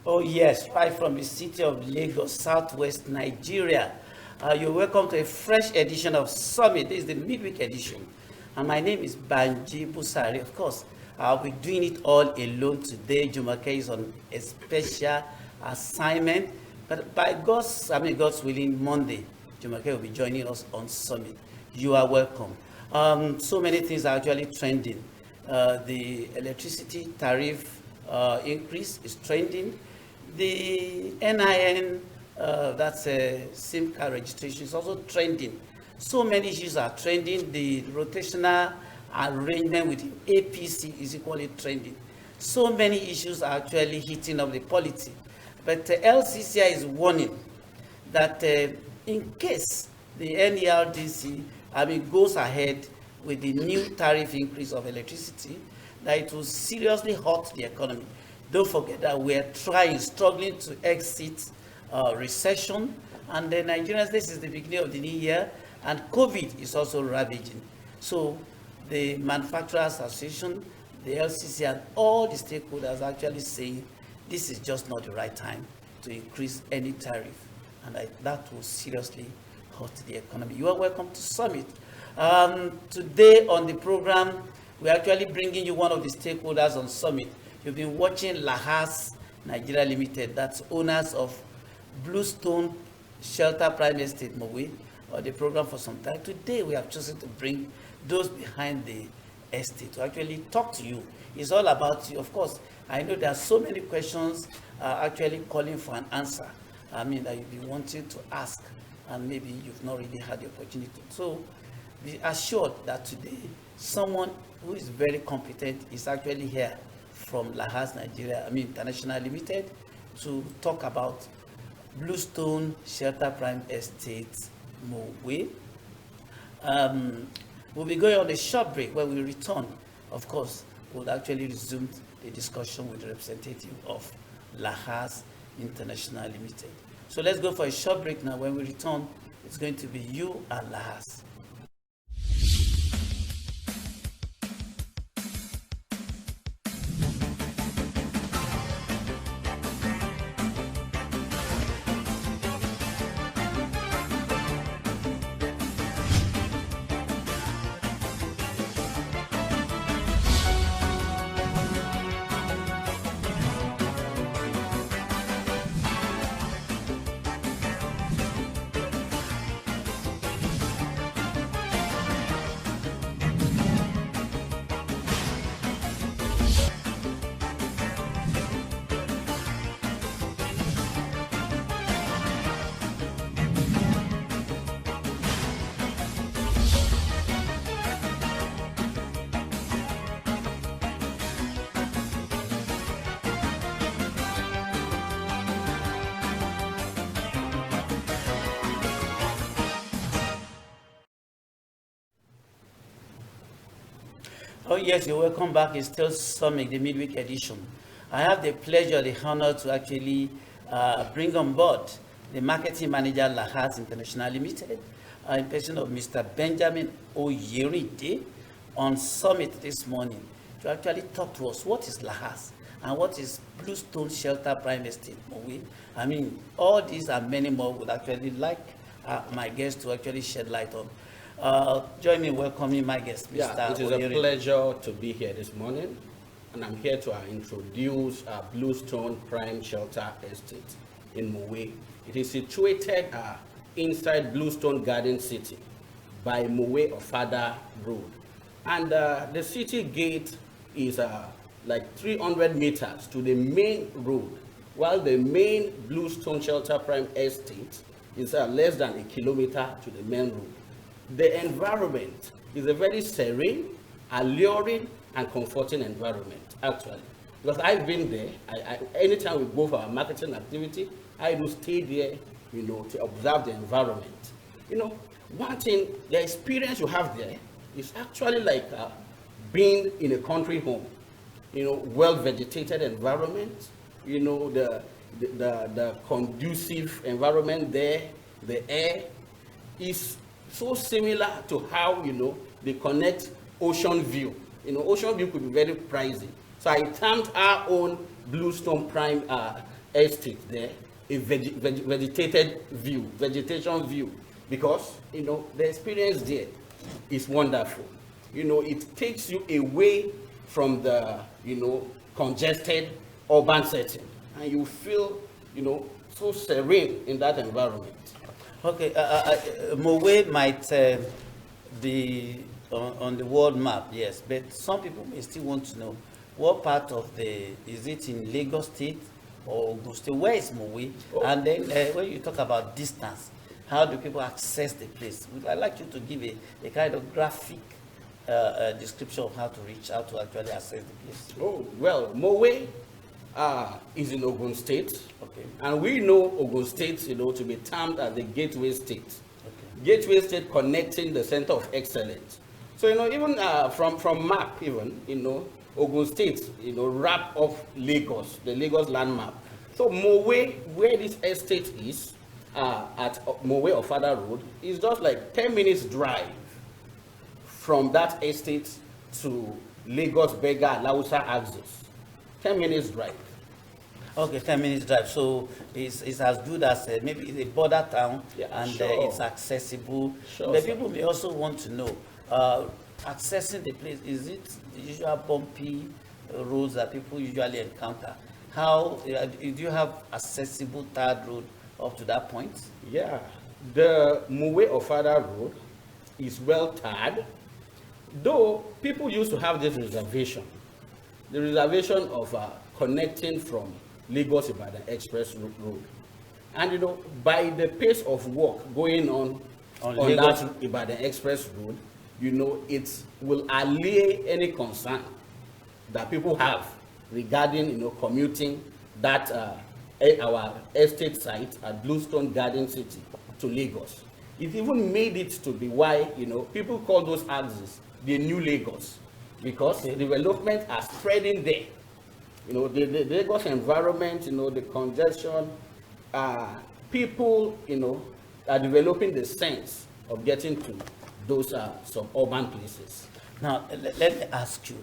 Oh yes, right from the city of Lagos, southwest Nigeria. You're welcome to a fresh edition of Summit. This is the midweek edition. And my name is Banji Busari. Of course, I'll be doing it all alone today. Jumake is on a special assignment. But by God's willing, Monday, Jumake will be joining us on Summit. You are welcome. So many things are actually trending. The electricity tariff increase is trending. The NIN, that's a SIM card registration, is also trending. So many issues are trending. The rotational arrangement with the APC is equally trending. So many issues are actually hitting up the polity. But LCCI is warning that in case the NERDC goes ahead with the new tariff increase of electricity, that it will seriously hurt the economy. Don't forget that we're struggling to exit recession, and the Nigerians, this is the beginning of the new year, and COVID is also ravaging. So the Manufacturers Association, the LCC, and all the stakeholders are actually saying this is just not the right time to increase any tariff, and that will seriously hurt the economy. You are welcome to Summit. Today on the program, we're actually bringing you one of the stakeholders on Summit. You've been watching Lahas Nigeria Limited, that's owners of Bluestone Shelter Prime Estate, Mowe, or the program for some time. Today, we have chosen to bring those behind the estate to actually talk to you. It's all about you. Of course, I know there are so many questions actually calling for an answer. That you've been wanting to ask, and maybe you've not really had the opportunity. So be assured that today, someone who is very competent is actually here from Lahas Nigeria, International Limited, to talk about Bluestone Shelter Prime Estate, Mowe. We'll be going on a short break. When we return, of course, we'll actually resume the discussion with the representative of Lahas International Limited. So let's go for a short break now. When we return, it's going to be you and Lahas. Oh yes, you're welcome back. It's still Summit, the midweek edition. I have the pleasure, the honor to actually bring on board the marketing manager, Lahas International Limited, in person of Mr. Benjamin Oyeride, on Summit this morning to actually talk to us. What is Lahas and what is Bluestone Shelter Prime Estate, Mowe? All these and many more would actually like my guests to actually shed light on. Join me in welcoming my guest, Mr. Yeah, it is a pleasure to be here this morning, and I'm here to introduce Bluestone Prime Shelter Estate in Mowe. It is situated inside Bluestone Garden City by Mowe Ofada Road, and the city gate is like 300 meters to the main road, while the main Bluestone Shelter Prime Estate is less than a kilometer to the main road. The environment is a very serene, alluring, and comforting environment, actually. Because I've been there, anytime we go for our marketing activity, I do stay there, to observe the environment. One thing, the experience you have there is actually like being in a country home. Well-vegetated environment, the conducive environment there, the air is so similar to how, they connect Ocean View. Ocean View could be very pricey. So I termed our own Bluestone Prime estate there a vegetation view, because the experience there is wonderful. It takes you away from the congested urban setting, and you feel so serene in that environment. Okay, Mowe might be on the world map, yes, but some people may still want to know what part of is it in Lagos State or Ogun State? Where is Mowe? Oh. And then when you talk about distance, how do people access the place? I'd like you to give a kind of graphic description of how to actually access the place. Oh, well, Mowe is in Ogun State. Okay. And we know Ogun State, to be termed as the gateway state. Okay. Gateway state connecting the center of excellence. So, even from map, Ogun State, wrap up Lagos, the Lagos land map. So Mowe, where this estate is, at Mowe Ofada Road, is just like 10 minutes drive from that estate to Lagos Bega Lausa axis. 10 minutes drive. Okay, 10 minutes drive. So it's as good as maybe it's a border town, Yeah, and sure. it's accessible. Sure, The sir. people may also want to know, accessing the place, is it the usual bumpy roads that people usually encounter? How do you have accessible tarred road up to that point? Yeah, the Mowe Ofada Road is well tarred, though people used to have this reservation. The reservation of connecting from Lagos Ibadan Express Road. And by the pace of work going on Lagos that Ibadan Express Road, it will allay any concern that people have regarding commuting that our estate site at Bluestone Garden City to Lagos. It even made it to be why people call those axes the new Lagos, because development are spreading there. The Lagos environment, the congestion, people are developing the sense of getting to those suburban places. Now, let me ask you,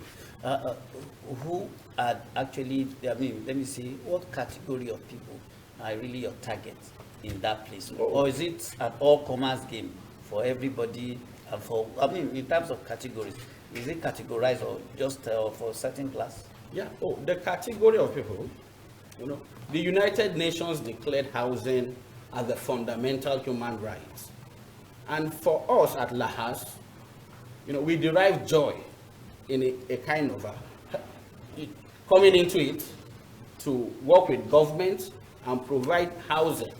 who are actually, let me see, what category of people are really your target in that place? Oh. Or is it an all-commerce game for everybody? And in terms of categories, is it categorized or just for a certain class? Yeah. Oh, the category of people, the United Nations declared housing as a fundamental human right. And for us at Lahas, we derive joy in a kind of coming into it to work with government and provide housing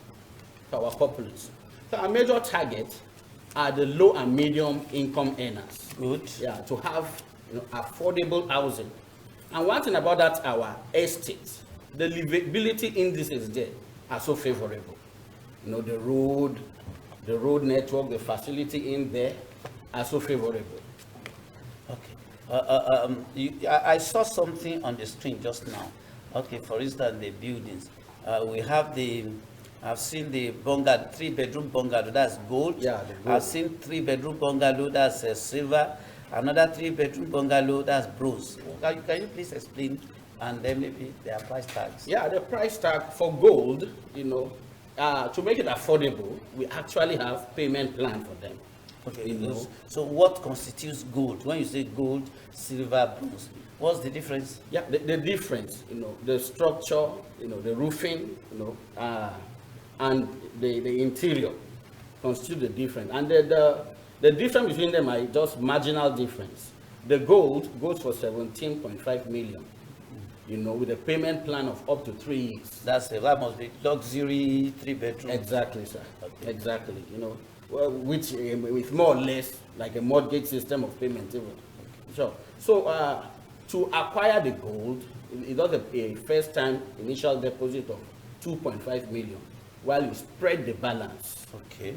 for our populace. So our major target are the low and medium income earners. Good. Yeah, to have affordable housing. And one thing about that, our estate, the livability indices there are so favorable. The road network, the facility in there are so favorable. Okay. I saw something on the screen just now. Okay, for instance, the buildings. We have I've seen the bungalow, 3-bedroom bungalow, that's gold. Yeah, the gold. I've seen 3-bedroom bungalow, that's silver. Another 3-bedroom bungalow, that's bronze. Can you please explain, and then maybe their price tags? Yeah, the price tag for gold, to make it affordable, we actually have payment plan for them. Okay, so what constitutes gold? When you say gold, silver, bronze, what's the difference? Yeah, the difference, the structure, the roofing, and the interior constitute the difference. And the difference between them are just marginal difference. The gold goes for 17.5 million, with a payment plan of up to 3 years. That must be luxury 3-bedroom. Exactly, sir. Okay. Exactly. Which with more or less like a mortgage system of payment. Even. Sure. So to acquire the gold, it does a first-time initial deposit of 2.5 million, while you spread the balance. Okay.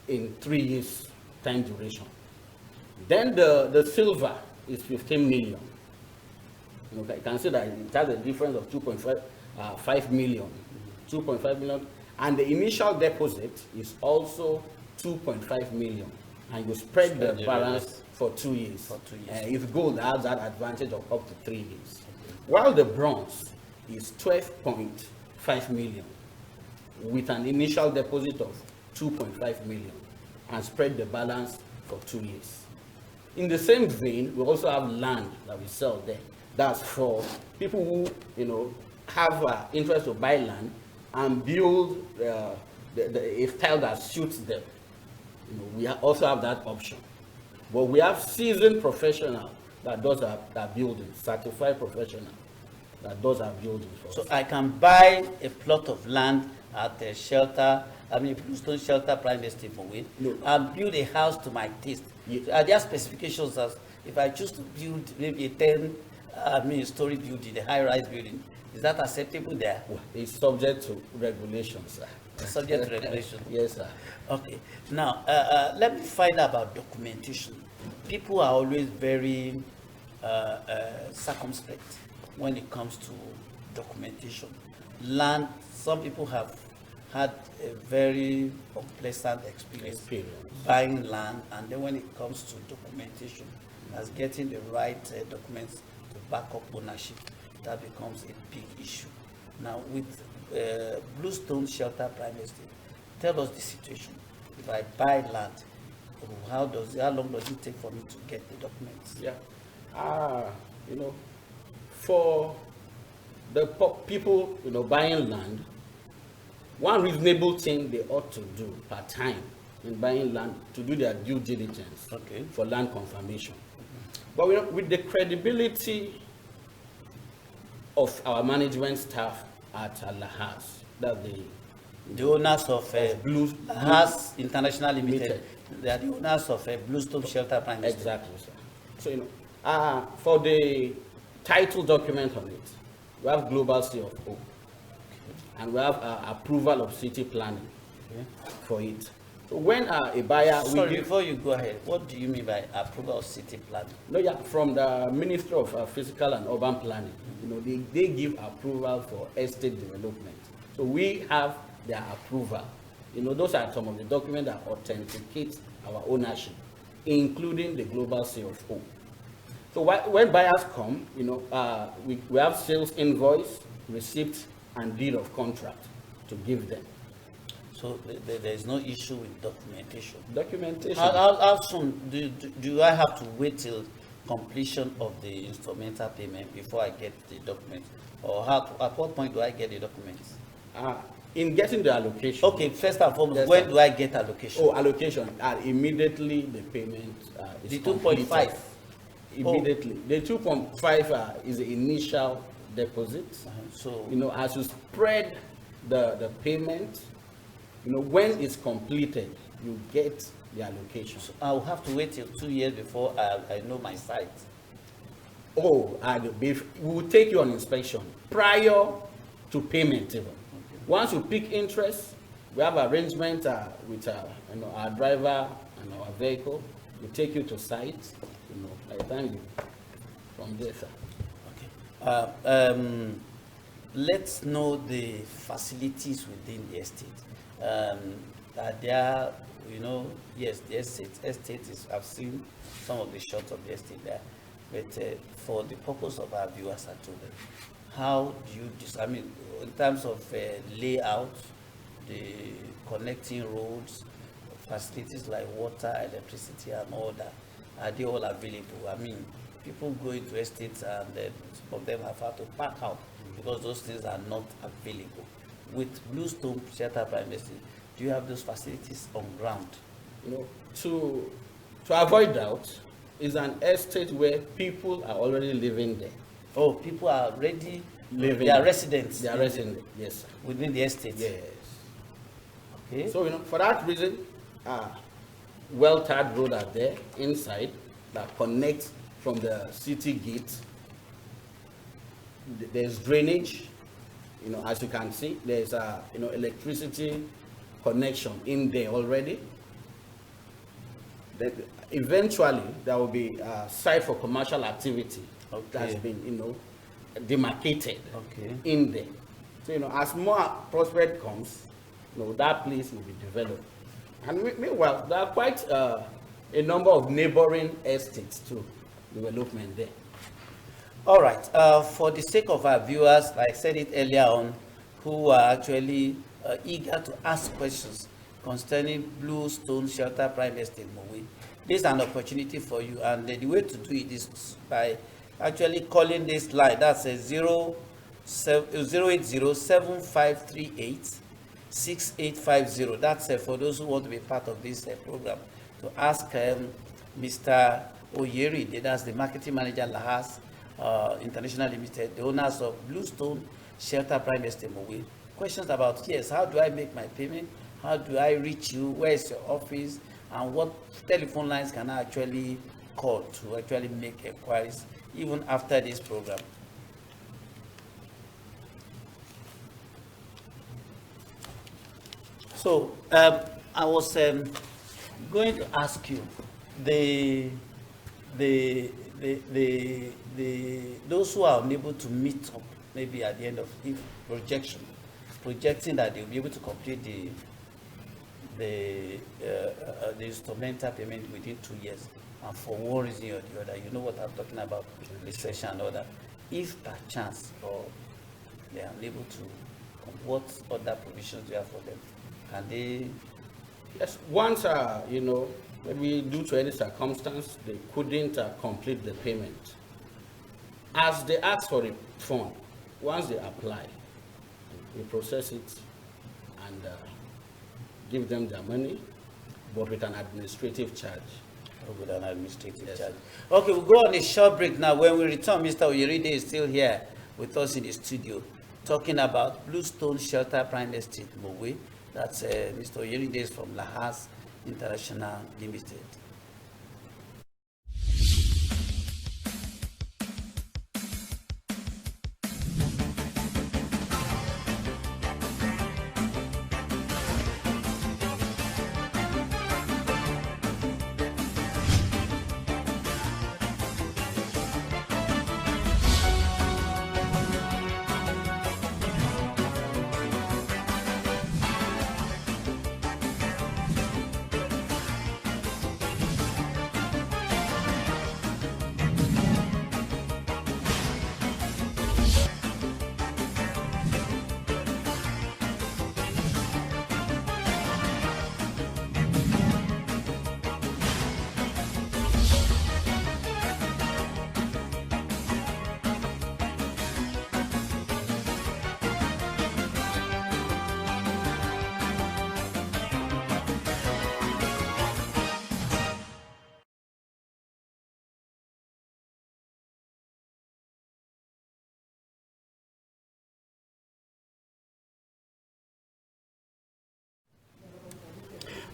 In 3 years time duration. Then the silver is 15 million. You can see that it has a difference of 5 million. 2.5 million. And the initial deposit is also 2.5 million. And you spread the balance for 2 years. For 2 years. If gold has that advantage of up to 3 years. While the bronze is 5 million with an initial deposit of 2.5 million and spread the balance for 2 years. In the same vein, we also have land that we sell there. That's for people who, have interest to buy land and build a style that suits them. We also have that option. But we have seasoned professional that does our building, certified professional that does our building for us. So I can buy a plot of land at a shelter, Bluestone Shelter Prime Estate for Wayne, and build a house to my taste. Yes. Are there specifications as if I choose to build maybe a 10-story building, a high-rise building, is that acceptable there? Well, it's subject to regulations, sir. Subject to regulation. Yes, sir. Okay. Now, let me find out about documentation. People are always very circumspect when it comes to documentation. Land, some people have had a very unpleasant experience buying land, and then when it comes to documentation, as getting the right documents to back up ownership, that becomes a big issue. Now, with Bluestone Shelter Prime Estate, tell us the situation. If I buy land, how long does it take for me to get the documents? Yeah. For the people, buying land, one reasonable thing they ought to do per time in buying land to do their due diligence for land confirmation. But with the credibility of our management staff at Lahas, that the owners of Lahas International Limited, they are the owners of Bluestone Shelter Prime Estate. Exactly, sir. So, for the title document on it, we have Global C of O, and we have approval of city planning for it. So when a buyer... before you go ahead, what do you mean by approval of city planning? No, yeah, from the Ministry of Physical and Urban Planning. They give approval for estate development. So we have their approval. Those are some of the documents that authenticate our ownership, including the Global C of O. So when buyers come, we have sales invoice, receipt, and deed of contract to give them. So there is no issue with documentation. Documentation. How soon do I have to wait till completion of the instrumental payment before I get the documents? Or at what point do I get the documents? In getting the allocation. Okay, first and foremost, when do I get allocation? Oh, allocation. Immediately the payment is the 2.5. Immediately. The 2.5 is the initial deposit. So as you spread the payment, when it's completed, you get the allocation. So I'll have to wait till 2 years before I know my site. Oh, we will take you on inspection prior to payment even. Once you pick interest, we have arrangement with our driver and our vehicle. We take you to site, by the time you from there, sir. Okay. Let's know the facilities within the estate. Are there, yes, the estate is, I've seen some of the shots of the estate there, but for the purpose of our viewers at home, how do you, in terms of layout, the connecting roads, facilities like water, electricity, and all that, are they all available? People go into estates and some of them have to park out because those things are not available. With Bluestone Shelter Prime Estate, do you have those facilities on ground? To avoid doubt, it's an estate where people are already living there. Oh, people are already living. They are residents. They are residents. Yes, sir. Within the estate. Yes. Okay. So for that reason, well-tarred road are there inside that connects from the city gate. There's drainage. As you can see, there's electricity connection in there already. Then eventually there will be a site for commercial activity that's been demarcated in there. So as more prospect comes, that place will be developed. And meanwhile, there are quite a number of neighboring estates too, development there. All right. For the sake of our viewers, like I said it earlier on, who are actually eager to ask questions concerning Bluestone Shelter Prime Estate Mowe. This is an opportunity for you, and the way to do it is by actually calling this line. That's a 08075386850. That's for those who want to be part of this program, to ask Mr. Oyeride, that's the marketing manager, Lahas International Limited, the owners of Bluestone Shelter Prime Estate Mowe. Questions about, yes, how do I make my payment? How do I reach you? Where is your office? And what telephone lines can I actually call to actually make inquiries even after this program? So I was going to ask you, those who are unable to meet up maybe at the end of the projecting that they'll be able to complete the instrumental payment within 2 years, and for one reason or the other, you know what I'm talking about, recession and other. If by chance or they are unable to, what other provisions do you have for them? Can they? Yes, once maybe due to any circumstance they couldn't complete the payment, as they ask for a fund, once they apply, we process it and give them their money, but with an administrative charge. With an administrative charge. Okay, we'll go on a short break now. When we return, Mr. Oyeride is still here with us in the studio, talking about Bluestone Shelter Prime Estate Mowe. That's Mr. Oyeride is from Lahas International Limited.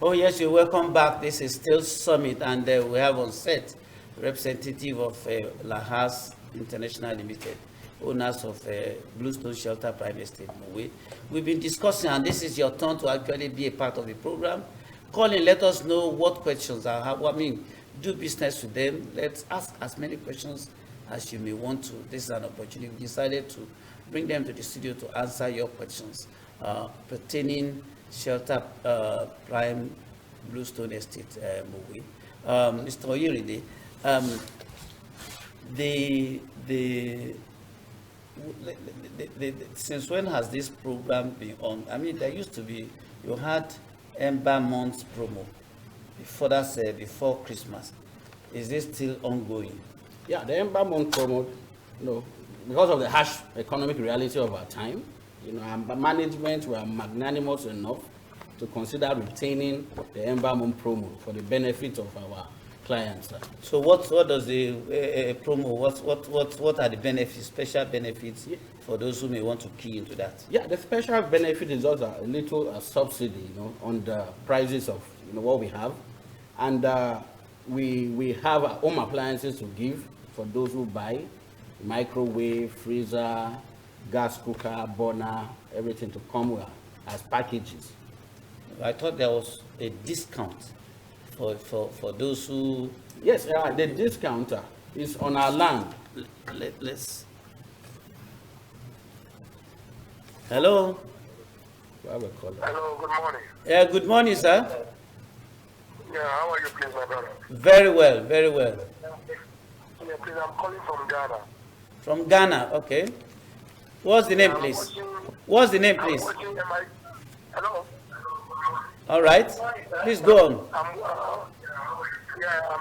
Oh yes, you're welcome back. This is still Summit, and we have on set representative of Lahas International Limited, owners of Bluestone Shelter Prime Estate Mowe. We've been discussing, and this is your turn to actually be a part of the program. Call in, let us know what questions are. Do business with them. Let's ask as many questions as you may want to. This is an opportunity. We decided to bring them to the studio to answer your questions pertaining Shelter Prime Bluestone Estate Mowe. Mr. Oyeride, since when has this program been on? I mean, there used to be, you had Ember Month promo before, that's before Christmas. Is this still ongoing? Yeah, the Ember Month promo, because of the harsh economic reality of our time, our management were magnanimous enough to consider retaining the Ember Month promo for the benefit of our clients. So what does the promo, what are the benefits, special benefits for those who may want to key into that? Yeah, the special benefit is also a little subsidy, on the prices of what we have, and we have home appliances to give for those who buy: microwave, freezer, gas cooker, burner, everything to come as packages. I thought there was a discount for those who... Yes, the discount is on our land. Let's... Hello? We have a caller. Hello, good morning. Yeah, good morning, sir. Yeah, how are you, please, my brother? Very well, very well. Yeah, please, I'm calling from Ghana. From Ghana, okay. What's the name, please? What's the name, I'm please? watching MI. Hello? All right. Please go on. I'm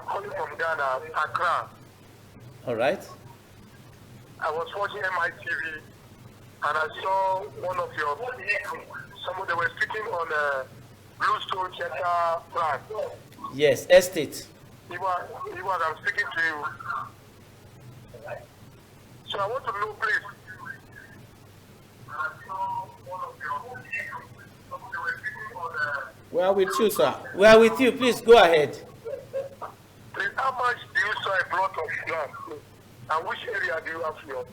calling from Ghana, Accra. All right. I was watching MITV and I saw one of your, someone they were speaking on Bluestone Shelter Plan. Yes, estate. I'm speaking to you. So I want to know, please. We are with you, sir. We are with you. Please go ahead. Please, how much do you sell a plot of land? Please? And which area do you have your?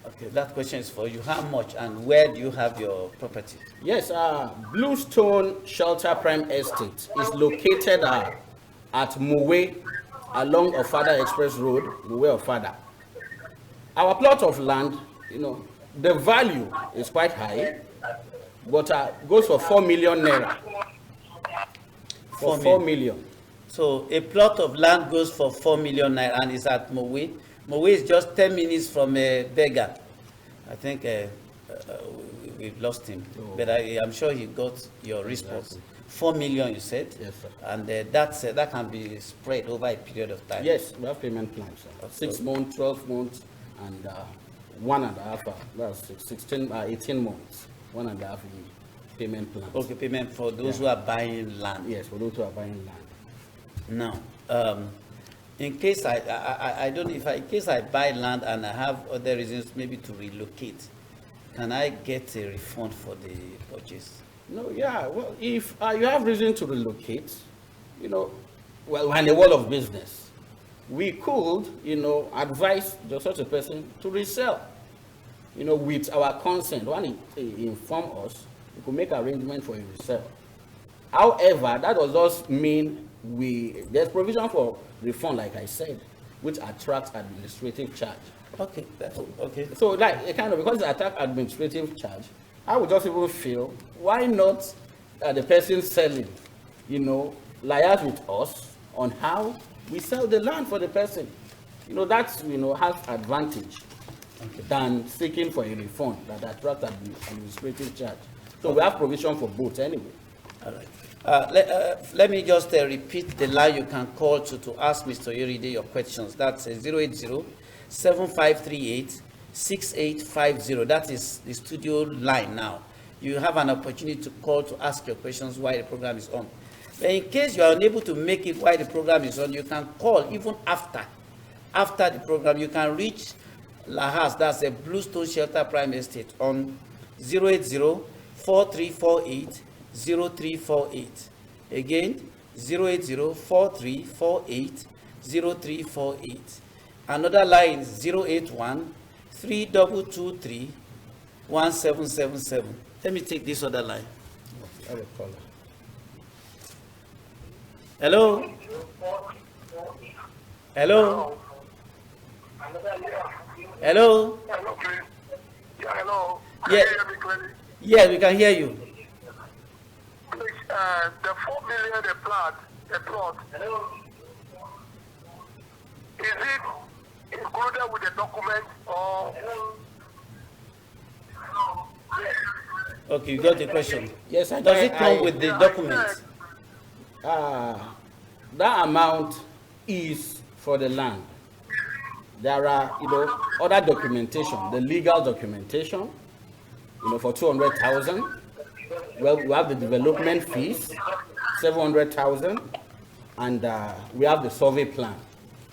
Okay, that question is for you. How much and where do you have your property? Yes, Bluestone Shelter Prime Estate is located at Muwe along Ofada Express Road, Muwe Ofada. Our plot of land, the value is quite high, but goes for 4 million naira. For 4 million. So a plot of land goes for 4 million naira and is at Mowe. Mowe is just 10 minutes from Berger. I think we've lost him, but I'm sure he got your response. 4 million, you said? Yes, sir. And that can be spread over a period of time. Yes, we have payment plans, sir. 6 months, 12 months, and 1.5, that's 18 months, 1.5 year payment plans. Okay, payment for those who are buying land. Yes, for those who are buying land. Now, in case in case I buy land and I have other reasons maybe to relocate, can I get a refund for the purchase? No, yeah, well, if you have reason to relocate, well, we're in the world of business. We could, advise just such a person to resell, with our consent. When he inform us, we could make arrangement for a resell. However, that does not mean there's provision for refund, like I said, which attracts administrative charge. Okay, okay. So, because it attracts administrative charge, I would just even feel, why not the person selling, liaise with us on how we sell the land for the person. That's, has advantage than seeking for a refund that attracts administrative charge. So we have provision for both anyway. All right. Let me just repeat the line you can call to ask Mr. Yoride your questions. That's 080-7538-6850. That is the studio line now. You have an opportunity to call to ask your questions while the program is on. But in case you are unable to make it while the program is on, you can call even after the program. You can reach Lahas, that's a Bluestone Shelter Prime Estate, on 080-4348-0348. Again, 080-4348-0348. Another line is 081-3223-1777. Let me take this other line. I will call her. Hello? Hello? Hello? Hello, please. Yeah, hello. Yeah. Can you hear me clearly? Yes, we can hear you. Please, the 4 million a plot, is it included with the document or? Okay, you got the question. Yes, Does it come with the document? That amount is for the land. There are, other documentation, the legal documentation, for 200,000. Well, we have the development fees, 700,000, and we have the survey plan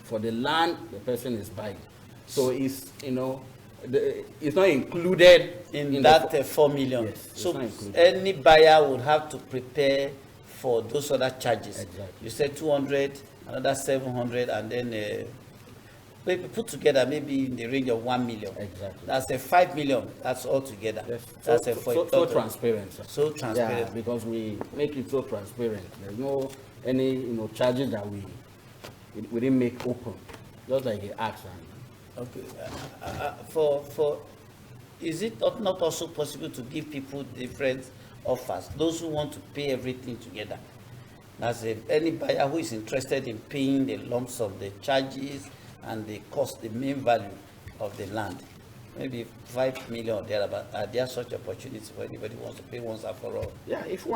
for the land the person is buying. So it's, it's not included in that 4 million. Yes, so any buyer would have to prepare for those other charges. Exactly. You said 200, another 700, and then put together maybe in the range of 1 million. Exactly. That's a 5 million. That's all together. Yes. That's so transparent. Sir. So transparent. Yeah, because we make it so transparent. There's no any charges that we didn't make open, just like he asked. Okay. Is it not also possible to give people different offers? Those who want to pay everything together. As any buyer who is interested in paying the lump sum, the charges and the cost, the main value of the land. maybe 5 million there, but are there such opportunities for anybody who wants to pay once and for all? Yeah, if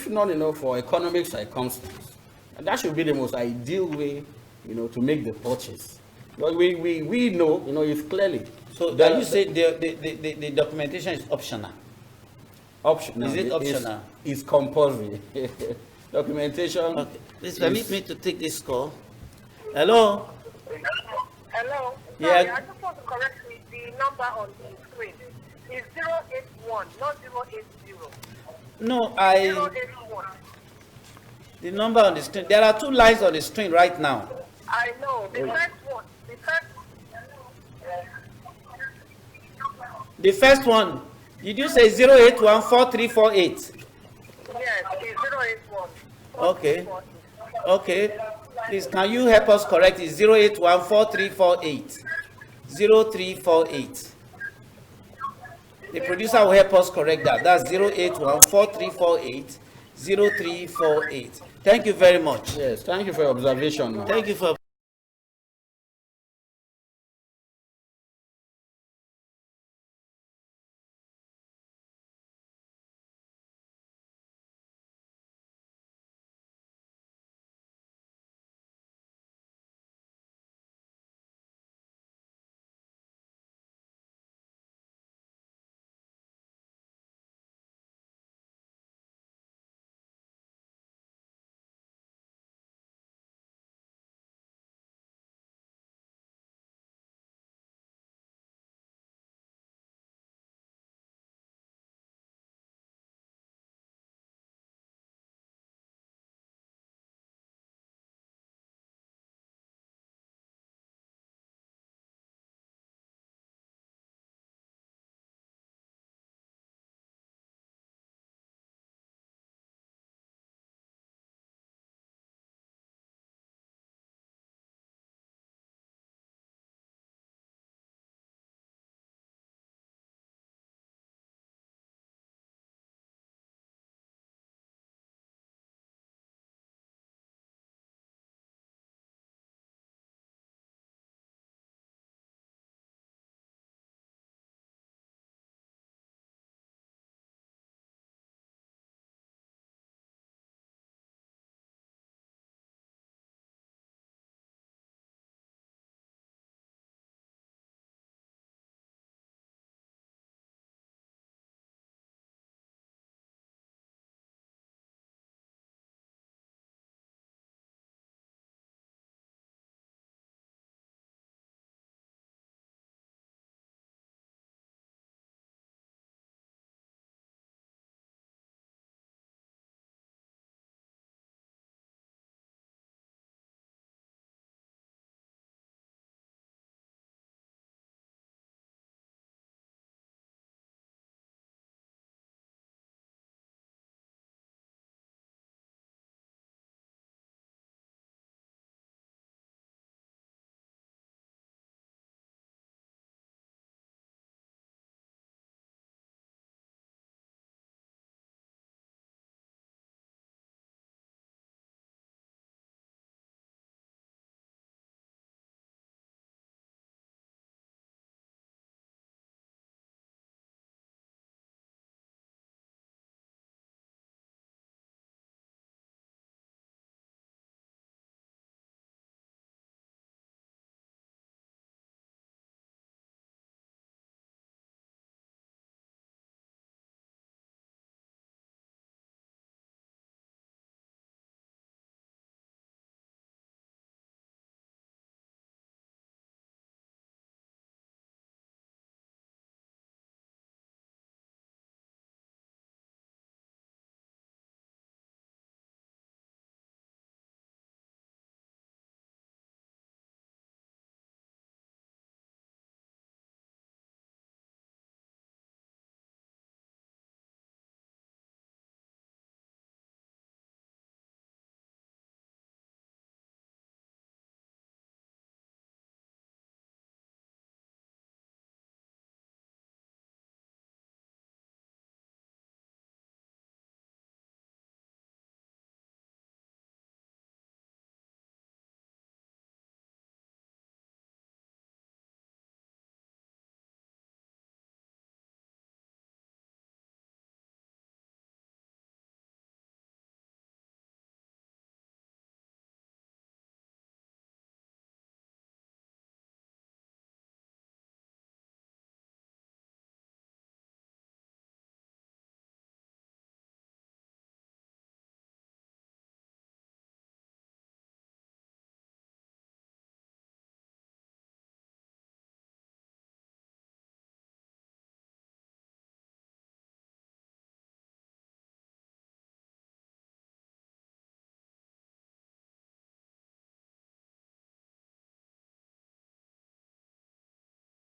not enough for economic circumstance, and that should be the most ideal way, to make the purchase. But we know, if clearly. So are you saying the documentation is optional? Optional. Is it optional? It's compulsory. Documentation. Okay. Please permit me to take this call. Hello? Hello. Yeah. Sorry, I just want to correct the number on the screen. It's 081, not 080. No, 081. the number on the screen, there are two lines on the screen right now. I know. The first one. The first one, did you say 0814348? Yes, it's 081. Okay. Okay. Please, can you help us correct it? 0814348. 0348. The producer will help us correct that. That's 0814348. 0348. Thank you very much. Yes, thank you for your observation. Thank you for